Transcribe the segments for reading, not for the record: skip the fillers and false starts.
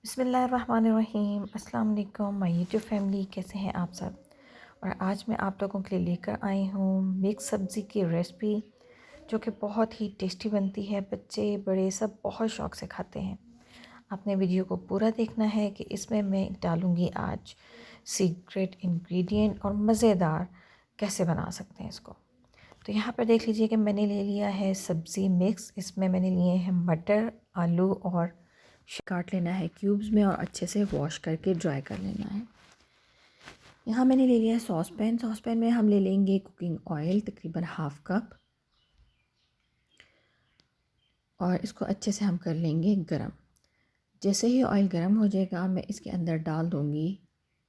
बिस्मिल्लाहिर्रहमानिर्रहीम। अस्सलाम वालेकुम माय यूट्यूब फैमिली, कैसे हैं आप सब। और आज मैं आप लोगों के लिए लेकर आई हूँ मिक्स सब्ज़ी की रेसिपी, जो कि बहुत ही टेस्टी बनती है। बच्चे बड़े सब बहुत शौक़ से खाते हैं। आपने वीडियो को पूरा देखना है कि इसमें मैं डालूँगी आज सीक्रेट इंग्रेडिएंट और मज़ेदार कैसे बना सकते हैं इसको। तो यहाँ पर देख लीजिए कि मैंने ले लिया है सब्ज़ी मिक्स। इसमें मैंने लिए हैं मटर, आलू और काट लेना है क्यूब्स में और अच्छे से वॉश करके ड्राई कर लेना है। यहाँ मैंने ले लिया है सॉसपैन में हम ले लेंगे कुकिंग ऑयल तकरीबन हाफ़ कप और इसको अच्छे से हम कर लेंगे गरम। जैसे ही ऑयल गरम हो जाएगा मैं इसके अंदर डाल दूँगी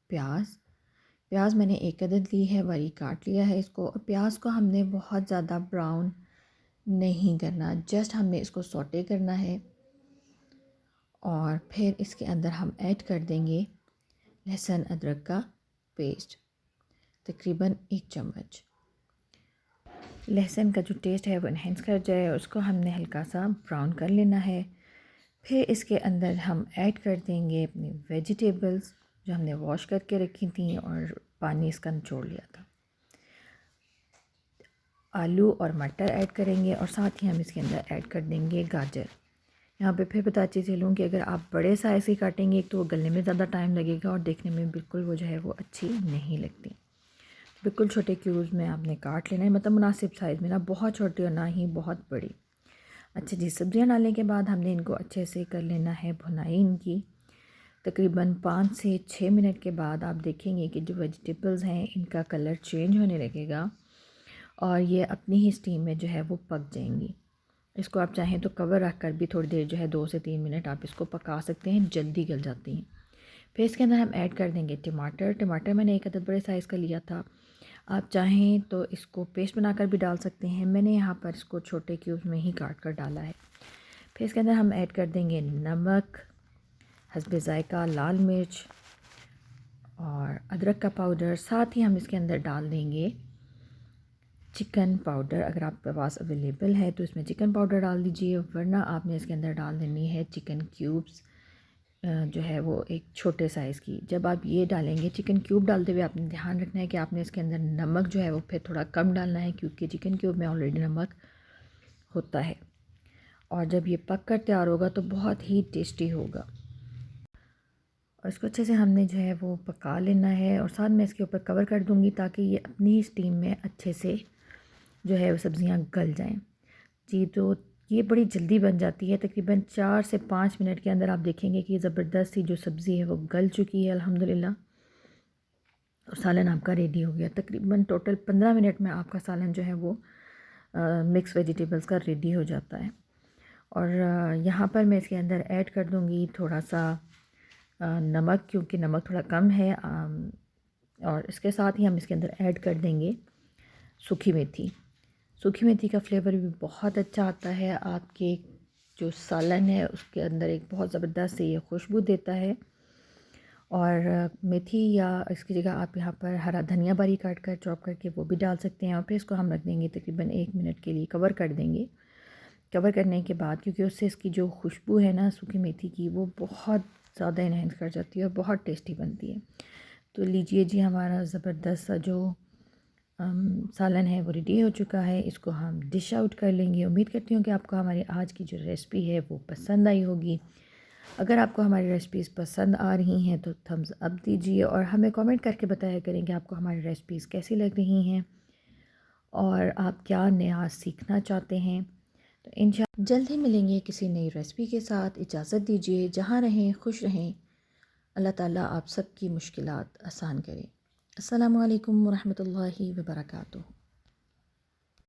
प्याज मैंने एक अदद ली है, बारीक काट लिया है इसको। और प्याज को हमने बहुत ज़्यादा ब्राउन नहीं करना, जस्ट हमने इसको सौटे करना है। और फिर इसके अंदर हम ऐड कर देंगे लहसुन अदरक का पेस्ट, तकरीबन 1 चम्मच। लहसुन का जो टेस्ट है वो इन्हेंस कर जाए, उसको हमने हल्का सा ब्राउन कर लेना है। फिर इसके अंदर हम ऐड कर देंगे अपनी वेजिटेबल्स जो हमने वॉश करके रखी थी और पानी इसका निचोड़ लिया था। आलू और मटर ऐड करेंगे और साथ ही हम इसके अंदर ऐड कर देंगे गाजर। यहाँ पे फिर बताती चलूँ कि अगर आप बड़े साइज़ की काटेंगे एक तो वो गलने में ज़्यादा टाइम लगेगा और देखने में बिल्कुल वो जो है वो अच्छी नहीं लगती। बिल्कुल छोटे क्यूब्स में आपने काट लेना है, मतलब मुनासिब साइज़ में, ना बहुत छोटी और ना ही बहुत बड़ी। अच्छा जी, सब्जियाँ डालने के बाद हमने इनको अच्छे से कर लेना है भुनाई इनकी। तकरीबन 5 से 6 मिनट के बाद आप देखेंगे कि जो वेजिटेबल्स हैं इनका कलर चेंज होने लगेगा और ये अपनी ही स्टीम में जो है वो पक जाएंगी। इसको आप चाहें तो कवर रख कर भी थोड़ी देर जो है 2 से 3 मिनट आप इसको पका सकते हैं, जल्दी गल जाती हैं। फिर इसके अंदर हम ऐड कर देंगे टमाटर मैंने एक अदद बड़े साइज़ का लिया था। आप चाहें तो इसको पेस्ट बनाकर भी डाल सकते हैं, मैंने यहाँ पर इसको छोटे क्यूब्स में ही काट कर डाला है। फिर इसके अंदर हम ऐड कर देंगे नमक, हस्बे ज़ायका लाल मिर्च और अदरक का पाउडर। साथ ही हम इसके अंदर डाल देंगे चिकन पाउडर। अगर आपके पास अवेलेबल है तो इसमें चिकन पाउडर डाल दीजिए, वरना आपने इसके अंदर डाल देनी है चिकन क्यूब्स, जो है वो एक छोटे साइज़ की। जब आप ये डालेंगे चिकन क्यूब डालते हुए आपने ध्यान रखना है कि आपने इसके अंदर नमक जो है वो फिर थोड़ा कम डालना है, क्योंकि चिकन क्यूब में ऑलरेडी नमक होता है। और जब ये पक कर तैयार होगा तो बहुत ही टेस्टी होगा। और इसको अच्छे से हमने जो है वो पका लेना है और साथ में इसके ऊपर कवर कर दूँगी ताकि ये अपनी स्टीम में अच्छे से जो है वो सब्ज़ियाँ गल जाएं। जी, तो ये बड़ी जल्दी बन जाती है। तकरीबन 4 से 5 मिनट के अंदर आप देखेंगे कि ज़बरदस्त सी जो सब्ज़ी है वो गल चुकी है अल्हम्दुलिल्लाह। और सालन आपका रेडी हो गया। तकरीबन टोटल 15 मिनट में आपका सालन जो है वो मिक्स वेजिटेबल्स का रेडी हो जाता है। और यहाँ पर मैं इसके अंदर ऐड कर दूँगी थोड़ा सा नमक, क्योंकि नमक थोड़ा कम है। और इसके साथ ही हम इसके अंदर ऐड कर देंगे सूखी मेथी। सूखी मेथी का फ्लेवर भी बहुत अच्छा आता है, आपके जो सालन है उसके अंदर एक बहुत ज़बरदस्त से ये खुशबू देता है। और मेथी या इसकी जगह आप यहाँ पर हरा धनिया बारीक काट कर चॉप करके वो भी डाल सकते हैं। और फिर इसको हम रख देंगे तकरीबन 1 मिनट के लिए, कवर कर देंगे। कवर करने के बाद क्योंकि उससे इसकी जो खुशबू है ना सूखी मेथी की, वो बहुत ज़्यादा इन्हेंस कर जाती है और बहुत टेस्टी बनती है। तो लीजिए जी, हमारा ज़बरदस्त सा जो सालन है वो रेडी हो चुका है। इसको हम डिश आउट कर लेंगे। उम्मीद करती हूँ कि आपको हमारी आज की जो रेसिपी है वो पसंद आई होगी। अगर आपको हमारी रेसिपीज़ पसंद आ रही हैं तो थम्स अप दीजिए और हमें कमेंट करके बताया करें कि आपको हमारी रेसिपीज़ कैसी लग रही हैं और आप क्या नया सीखना चाहते हैं। तो इंशाअल्लाह जल्द ही मिलेंगे किसी नई रेसिपी के साथ। इजाज़त दीजिए, जहाँ रहें खुश रहें। अल्लाह ताला आप सबकी मुश्किलात आसान करे। अस्सलामु अलैकुम वरहमतुल्लाहि वबरकातुहू।